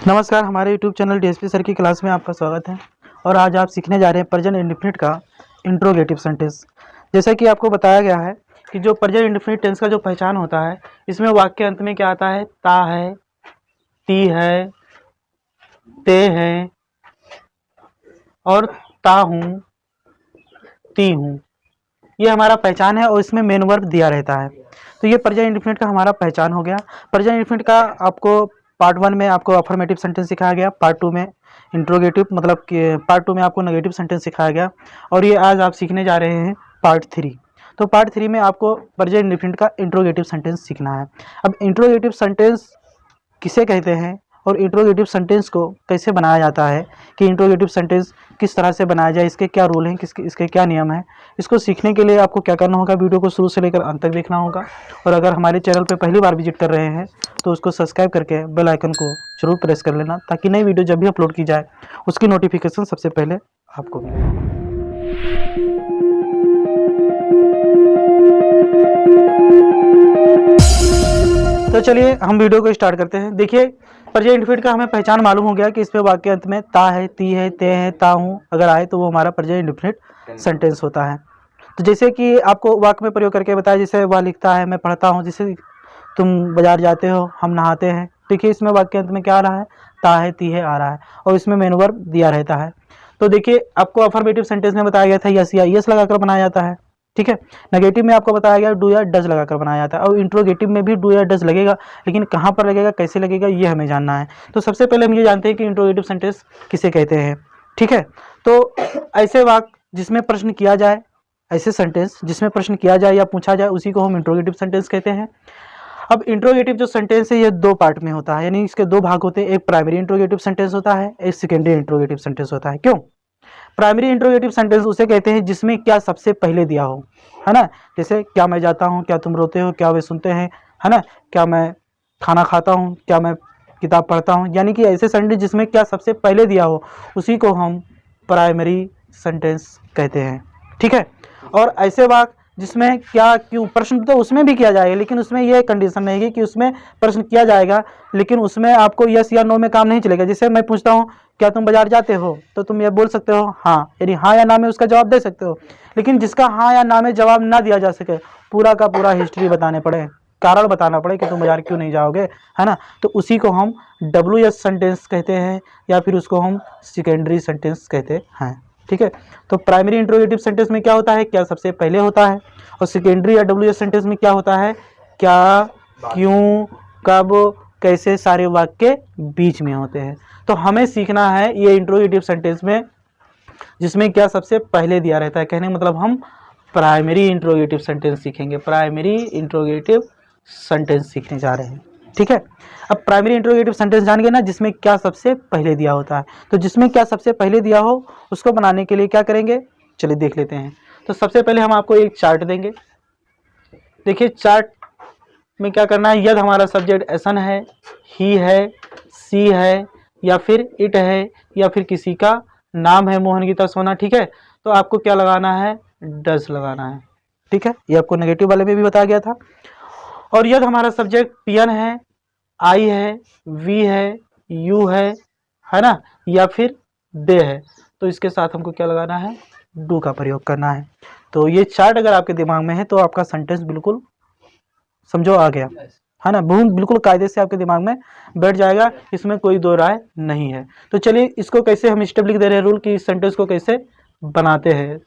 नमस्कार, हमारे YouTube channel DSP sir की क्लास में आपका स्वागत है। और आज आप सीखने जा रहे हैं प्रेजेंट इंडेफिनिट का इंट्रोगेटिव सेंटेंस। जैसा कि आपको बताया गया है कि जो प्रेजेंट इंडेफिनिट टेंस का जो पहचान होता है, इसमें वाक्य के अंत में क्या आता है? ता है, ती है, ते है और ता हूँ, ती हूँ। ये हमारा पहचान है और इसमें मेन वर्ब दिया रहता है। तो ये प्रेजेंट इंडेफिनिट का हमारा पहचान हो गया। प्रेजेंट इंडेफिनिट का आपको पार्ट 1 में आपको अफर्मेटिव सेंटेंस सिखाया गया, पार्ट 2 में इंट्रोगेटिव मतलब कि पार्ट 2 में आपको नेगेटिव सेंटेंस सिखाया गया, और ये आज आप सीखने जा रहे हैं पार्ट 3। तो पार्ट 3 में आपको प्रेजेंट इंडेफिनिट का इंट्रोगेटिव सेंटेंस सीखना है। अब इंट्रोगेटिव सेंटेंस किसे कहते हैं और इंट्रोगेटिव सेंटेंस को कैसे बनाया जाता है, कि इंट्रोगेटिव सेंटेंस किस तरह से बनाया जाए, इसके क्या रूल हैं, इसके क्या नियम हैं, इसको सीखने के लिए आपको क्या करना होगा, वीडियो को शुरू से लेकर अंत तक देखना होगा। और अगर हमारे चैनल पर पहली बार विजिट कर रहे हैं तो उसको सब्सक्राइब करके बेल आइकन को जरूर प्रेस कर लेना, ताकि नई वीडियो जब भी अपलोड की जाए उसकी नोटिफिकेशन सबसे पहले आपको मिले। तो चलिए हम वीडियो को स्टार्ट करते हैं। देखिए, प्रेजेंट इंडेफिनिट का हमें पहचान मालूम हो गया कि इसमें वाक्य अंत में ता है, ती है, ते है, ता हूँ अगर आए तो वो हमारा प्रेजेंट इंडेफिनिट सेंटेंस होता है। तो जैसे कि आपको वाक्य में प्रयोग करके बताया, जैसे वह लिखता है, मैं पढ़ता हूँ, जैसे तुम बाजार जाते हो, हम नहाते हैं। देखिए इसमें वाक्य अंत में क्या आ रहा है? ता है, ती है आ रहा है और इसमें मेन वर्ब दिया रहता है। तो देखिए आपको अफर्मेटिव सेंटेंस में बताया गया था यस या यस लगाकर बनाया जाता है, ठीक है। नेगेटिव में आपको बताया गया डू या डज लगाकर बनाया जाता है, और इंट्रोगेटिव में भी डू या डज लगेगा, लेकिन कहाँ पर लगेगा, कैसे लगेगा, ये हमें जानना है। तो सबसे पहले हम ये जानते हैं कि इंट्रोगेटिव सेंटेंस किसे कहते हैं, ठीक है। तो ऐसे वाक्य जिसमें प्रश्न किया जाए, ऐसे सेंटेंस जिसमें प्रश्न किया जाए या पूछा जाए, उसी को हम इंट्रोगेटिव सेंटेंस कहते हैं। अब इंट्रोगेटिव जो सेंटेंस है ये दो पार्ट में होता है, यानी इसके दो भाग होते हैं। एक प्राइमरी इंट्रोगेटिव सेंटेंस होता है, एक सेकेंडरी इंट्रोगेटिव सेंटेंस होता है। क्यों? प्राइमरी इंट्रोगेटिव सेंटेंस उसे कहते हैं जिसमें क्या सबसे पहले दिया हो, है ना। जैसे क्या मैं जाता हूँ, क्या तुम रोते हो, क्या वे सुनते हैं, है ना, क्या मैं खाना खाता हूँ, क्या मैं किताब पढ़ता हूँ, यानी कि ऐसे सेंटेंस जिसमें क्या सबसे पहले दिया हो, उसी को हम प्राइमरी सेंटेंस कहते हैं, ठीक है। और ऐसे वाक्य जिसमें क्या क्यों प्रश्न तो उसमें भी किया जाएगा, लेकिन उसमें यह कंडीशन रहेगी कि उसमें प्रश्न किया जाएगा, लेकिन उसमें आपको यस या नो में काम नहीं चलेगा। जैसे मैं पूछता हूँ क्या तुम बाजार जाते हो, तो तुम ये बोल सकते हो हाँ, यानी हाँ या ना में उसका जवाब दे सकते हो। लेकिन जिसका हाँ या ना में जवाब ना दिया जा सके, पूरा का पूरा हिस्ट्री बताने पड़े, कारण बताना पड़े कि तुम बाजार क्यों नहीं जाओगे, है ना, तो उसी को हम WS सेंटेंस कहते हैं, या फिर उसको हम सेकेंडरी सेंटेंस कहते हैं, ठीक है। तो प्राइमरी इंट्रोगेटिव सेंटेंस में क्या होता है? क्या सबसे पहले होता है। और सेकेंडरी या WS सेंटेंस में क्या होता है? क्या, क्यों, कब, कैसे सारे वाक्य बीच में होते हैं। तो हमें सीखना है ये इंट्रोगेटिव सेंटेंस में जिसमें क्या सबसे पहले दिया रहता है। कहने मतलब हम प्राइमरी इंट्रोगेटिव सेंटेंस सीखेंगे, प्राइमरी इंट्रोगेटिव सेंटेंस सीखने जा रहे हैं, ठीक है। अब प्राइमरी इंट्रोगेटिव सेंटेंस जान गए ना, जिसमें क्या सबसे पहले दिया होता है। तो जिसमें क्या सबसे पहले दिया हो उसको बनाने के लिए क्या करेंगे, चलिए देख लेते हैं। तो सबसे पहले हम आपको एक चार्ट देंगे। देखिए चार्ट में क्या करना है, यदि हमारा सब्जेक्ट एसन है, ही है, सी है, या फिर इट है, या फिर किसी का नाम है मोहन गीता सोना, ठीक है, तो आपको क्या लगाना है? डज लगाना है, ठीक है। ये आपको नेगेटिव वाले में भी बताया गया था। और यदि हमारा सब्जेक्ट पियन है, आई है, वी है, यू है ना, या फिर दे है, तो इसके साथ हमको क्या लगाना है? डू का प्रयोग करना है। तो ये चार्ट अगर आपके दिमाग में है तो आपका सेंटेंस बिल्कुल समझो आ गया, है ना, बिल्कुल कायदे से आपके दिमाग में बैठ जाएगा, इसमें कोई दो राय नहीं है। तो चलिए इसको कैसे हम स्टेप लिख दे रहे हैं, रूल की इस सेंटेंस को कैसे बनाते हैं।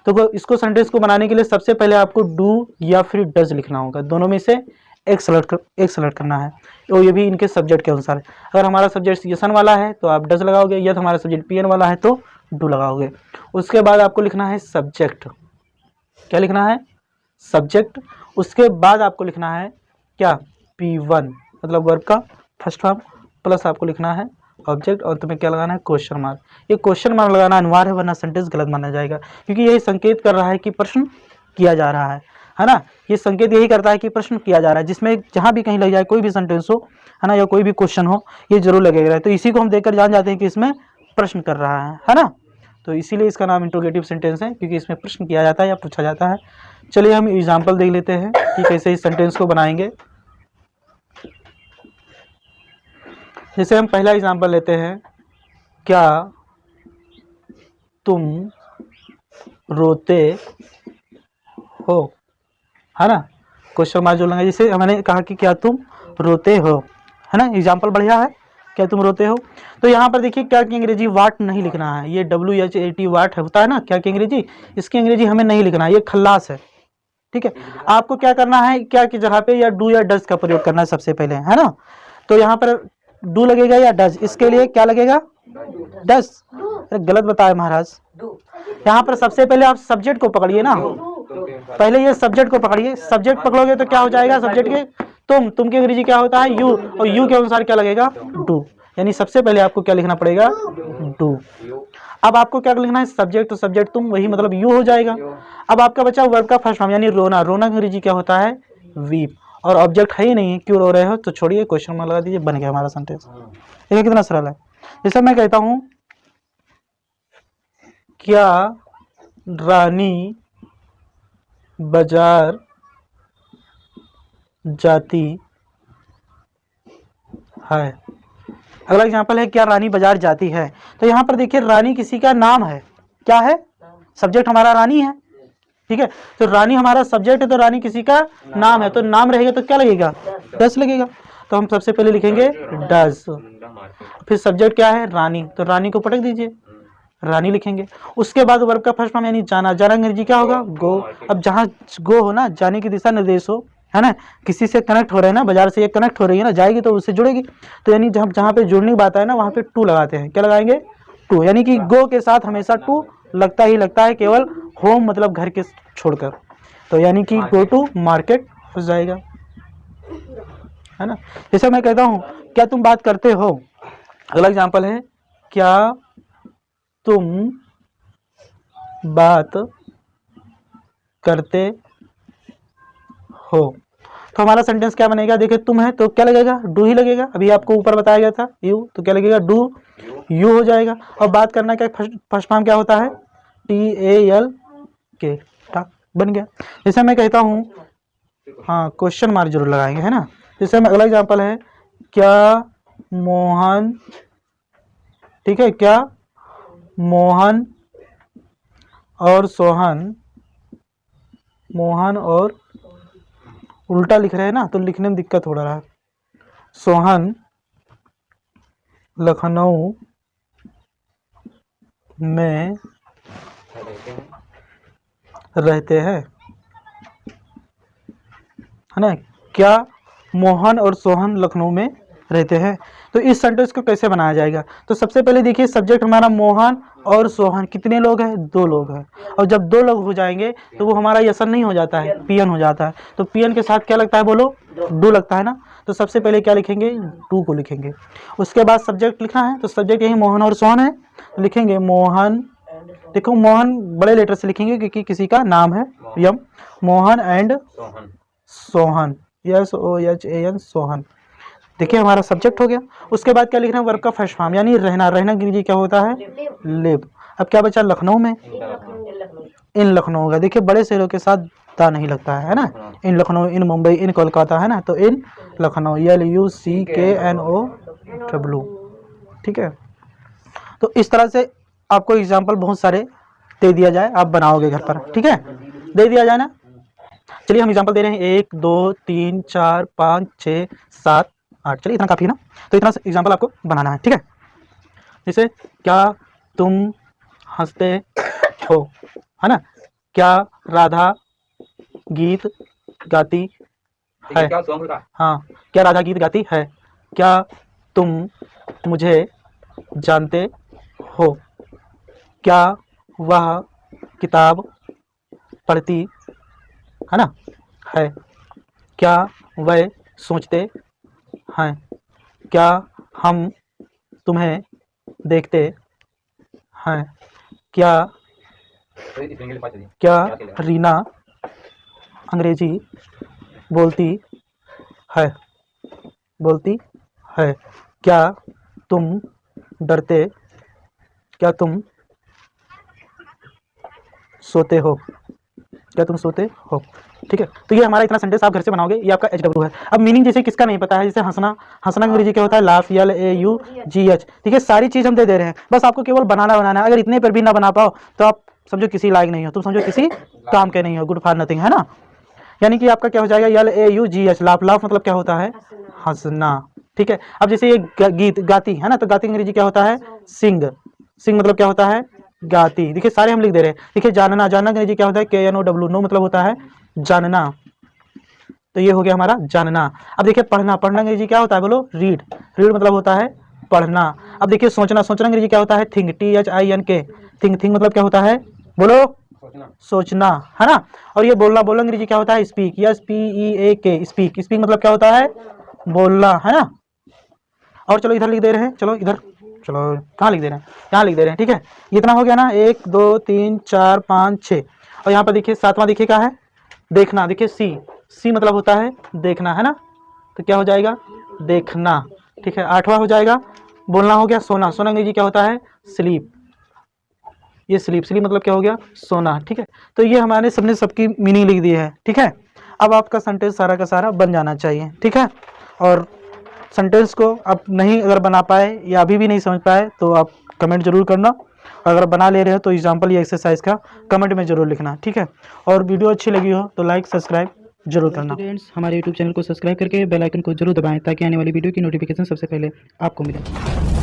तो इसको सेंटेंस को बनाने के लिए सबसे पहले आपको डू या फिर डज लिखना होगा, दोनों में से एक सेलेक्ट करना है, और ये भी इनके सब्जेक्ट के अनुसार। अगर हमारा सब्जेक्ट यसन वाला है तो आप डज लगाओगे, यदि हमारा सब्जेक्ट पीएन वाला है तो डू लगाओगे। उसके बाद आपको लिखना है सब्जेक्ट। क्या लिखना है? सब्जेक्ट। उसके बाद आपको लिखना है क्या? P1 मतलब वर्ब का फर्स्ट फॉर्म, प्लस आपको लिखना है ऑब्जेक्ट, और तुम्हें क्या लगाना है? Question mark. ये क्वेश्चन मार्क लगाना अनिवार्य है, वरना सेंटेंस गलत माना जाएगा, क्योंकि यही संकेत कर रहा है कि प्रश्न किया जा रहा है ना। ये संकेत यही करता है कि प्रश्न किया जा रहा है, जिसमें जहां भी कहीं लग जाए, कोई भी सेंटेंस हो, है ना, या कोई भी क्वेश्चन हो, ये जरूर लगेगा। तो इसी को हम देखकर जान जाते हैं कि इसमें प्रश्न कर रहा है ना। तो इसीलिए इसका नाम इंट्रोगेटिव सेंटेंस है, क्योंकि इसमें प्रश्न किया जाता है या पूछा जाता है। चलिए हम एग्जाम्पल देख लेते हैं कि कैसे इस सेंटेंस को बनाएंगे। जैसे हम पहला एग्जांपल लेते हैं, क्या तुम रोते हो, है ना। क्वेश्चन मार्क जो लगा, जैसे मैंने कहा कि क्या तुम रोते हो, है ना। एग्जाम्पल बढ़िया है, क्या तुम रोते हो। तो यहाँ पर देखिए क्या की अंग्रेजी वाट नहीं लिखना है, ये WHAT वाट होता है ना, क्या की अंग्रेजी, इसकी अंग्रेजी हमें नहीं लिखना है, ये खल्लास है, ठीक है। आपको क्या करना है, क्या की जगह पे या डू या डज का प्रयोग करना है सबसे पहले, है ना। तो यहाँ पर डू लगेगा या डज, इसके लिए क्या लगेगा, डज। गलत बताया महाराज, यहाँ पर सबसे पहले आप सब्जेक्ट को पकड़िए ना, पहले ये सब्जेक्ट को पकड़िए, सब्जेक्ट पकड़ोगे तो क्या हो जाएगा, सब्जेक्ट के तुम की अंग्रेजी क्या होता है, यू, और यू के अनुसार क्या लगेगा, डू। यानी सबसे पहले आपको क्या लिखना पड़ेगा, डू। अब आपको क्या लिखना है, सब्जेक्ट, तो सब्जेक्ट तुम, वही मतलब यू हो जाएगा। अब आपका बचा वर्ब का फर्स्ट फॉर्म, यानी रोना, रोना की अंग्रेजी क्या होता है, वीप, और ऑब्जेक्ट है ही नहीं, क्यों रो रहे हो, तो छोड़िए क्वेश्चन मार्क लगा दीजिए, बन गया हमारा सेंटेंस। देखिए कितना सरल है। जैसे मैं कहता हूं, क्या रानी बाजार जाती है। अगला एग्जांपल है, क्या रानी बाजार जाती है। तो यहाँ पर देखिए रानी किसी का नाम है, क्या है, सब्जेक्ट हमारा रानी है, ठीक है। तो रानी हमारा सब्जेक्ट है, तो रानी किसी का नाम है, तो नाम रहेगा तो क्या लगेगा, डज लगेगा। तो हम सबसे पहले लिखेंगे डज, फिर सब्जेक्ट क्या है, रानी, तो रानी को पटक दीजिए, रानी लिखेंगे। उसके बाद वर्ब का फर्स्ट फॉर्म यानी जाना, जाना अंग्रेजी क्या होगा, गो। अब जहाँ गो हो ना, जाने की दिशा निर्देश हो, है ना, किसी से कनेक्ट हो रहे हैं ना, बाजार से ये कनेक्ट हो रही है ना, जाएगी तो उससे जुड़ेगी, तो यानी जहाँ पे जुड़ने की बात है ना, वहाँ पे टू लगाते हैं, क्या लगाएंगे, टू। यानी कि गो के साथ हमेशा टू लगता ही लगता है, केवल होम मतलब घर के छोड़कर, तो यानी कि गो टू मार्केट हो जाएगा, है ना। जैसे मैं कहता हूँ, क्या तुम बात करते हो। अगला एग्जाम्पल है, क्या तुम बात करते हो। तो हमारा सेंटेंस क्या बनेगा, देखिए तुम है तो क्या लगेगा, डू ही लगेगा, अभी आपको ऊपर बताया गया था यू, तो क्या लगेगा, डू यू हो जाएगा। और बात करना क्या, फर्स्ट फॉर्म क्या होता है, TALK, बन गया। जैसे मैं कहता हूँ, हाँ क्वेश्चन मार्क जरूर लगाएंगे, है ना। जैसे मैं अगला एग्जाम्पल है, क्या मोहन, ठीक है, क्या मोहन और सोहन, मोहन और उल्टा लिख रहे हैं ना, तो लिखने में दिक्कत हो रहा है। सोहन लखनऊ में रहते हैं, है ना। क्या मोहन और सोहन लखनऊ में रहते हैं। तो इस सेंटेंस को कैसे बनाया जाएगा, तो सबसे पहले देखिए सब्जेक्ट हमारा मोहन और सोहन, कितने लोग हैं, दो लोग हैं, और जब दो लोग हो जाएंगे तो वो हमारा यसन नहीं हो जाता है, पियन हो जाता है। तो पियन के साथ क्या लगता है, बोलो, डू लगता है ना। तो सबसे पहले क्या लिखेंगे, डू को लिखेंगे। उसके बाद सब्जेक्ट लिखना है, तो सब्जेक्ट यही मोहन और सोहन है, तो लिखेंगे मोहन, देखो मोहन बड़े लेटर से लिखेंगे क्योंकि किसी का नाम है, यम, मोहन एंड सोहन, SOHAN, सोहन। देखिए हमारा सब्जेक्ट हो गया। उसके बाद क्या लिखना है, वर्ब का फर्स्ट फॉर्म, यानी रहना, रहना अंग्रेजी क्या होता है, लिव। अब क्या बचा, लखनऊ में, इन लखनऊ होगा। देखिए बड़े शहरों के साथ ता नहीं लगता है ना, इन लखनऊ, इन मुंबई, इन कोलकाता, है ना, तो इन लखनऊ, LUCKNOW, ठीक है। तो इस तरह से आपको एग्जाम्पल बहुत सारे दे दिया जाए, आप बनाओगे घर पर, ठीक है, दे दिया जाए ना। चलिए हम एग्जांपल दे रहे हैं, 1 2 3 4 5 6 7 8, चलिए इतना काफ़ी है ना। तो इतना एग्जांपल आपको बनाना है, ठीक है। जैसे क्या तुम हंसते हो, है ना, क्या राधा गीत गाती है, हाँ, क्या राधा गीत गाती है, क्या तुम मुझे जानते हो, क्या वह किताब पढ़ती है ना, है, क्या वह सोचते हैं, क्या हम तुम्हें देखते हैं, क्या रीना अंग्रेजी बोलती है, क्या तुम डरते, क्या तुम सोते हो, क्या तुम सोते हो। ठीक है। तो ये हमारा इतना सेंटेंस आप घर से बनाओगे, ये आपका HW है। अब मीनिंग जैसे किसका नहीं पता है, जैसे हंसना, हंसना अंग्रेजी क्या होता है, लाफ, LAUGH। ठीक है, सारी चीज़ हम दे रहे हैं, बस आपको केवल बनाना है। अगर इतने पर भी ना बना पाओ तो आप समझो किसी लायक नहीं हो, तुम समझो किसी काम के नहीं हो, गुड फॉर नथिंग, है ना। यानी कि आपका क्या हो जाएगा, LAUGH, लाफ। लाफ मतलब क्या होता है, हंसना। ठीक है। अब जैसे ये गीत, गाती है ना, तो गाती अंग्रेजी क्या होता है, सिंग। सिंग मतलब क्या होता है, गाती। देखिए सारे हम लिख दे रहे हैं। देखिए जानना, जानना अंग्रेजी क्या होता है, KNOW, नो मतलब होता है जानना। तो ये हो गया हमारा जानना। अब देखिए पढ़ना, पढ़ना अंग्रेजी क्या होता है, बोलो, रीड। रीड मतलब होता है पढ़ना। अब देखिए सोचना, सोचना अंग्रेजी क्या होता है, थिंक, THINK। थिंक, थिंक मतलब क्या होता है, बोलो, सोचना, है ना। और ये बोलना, बोलना अंग्रेजी क्या होता है, स्पीक, SPEAK, स्पीक। स्पीक मतलब क्या होता है, बोलना, है ना। और चलो इधर लिख दे रहे हैं, चलो इधर, चलो कहाँ लिख दे रहे हैं, यहाँ लिख दे रहे हैं। ठीक है, ये इतना हो गया ना, 1 2 3 4 5 6। और यहाँ पर देखिए सातवां, देखिए क्या है, देखना। देखिए सी मतलब होता है देखना, है ना। तो क्या हो जाएगा, देखना। ठीक है, 8वां हो जाएगा, बोलना हो गया, सोना। सोना अंग्रेजी क्या होता है, स्लीप। ये स्लीप, स्लीप मतलब क्या हो गया, सोना। ठीक है, तो ये हमारे सबने सबकी मीनिंग लिख दी है। ठीक है, अब आपका सेंटेंस सारा का सारा बन जाना चाहिए। ठीक है, और सेंटेंस को आप नहीं अगर बना पाए या अभी भी नहीं समझ पाए तो आप कमेंट जरूर करना। अगर बना ले रहे हो तो एग्जाम्पल या एक्सरसाइज का कमेंट में जरूर लिखना। ठीक है, और वीडियो अच्छी लगी हो तो लाइक सब्सक्राइब जरूर करना। स्टूडेंट्स, हमारे यूट्यूब चैनल को सब्सक्राइब करके बेल आइकन को जरूर दबाएं ताकि आने वाली वीडियो की नोटिफिकेशन सबसे पहले आपको मिले।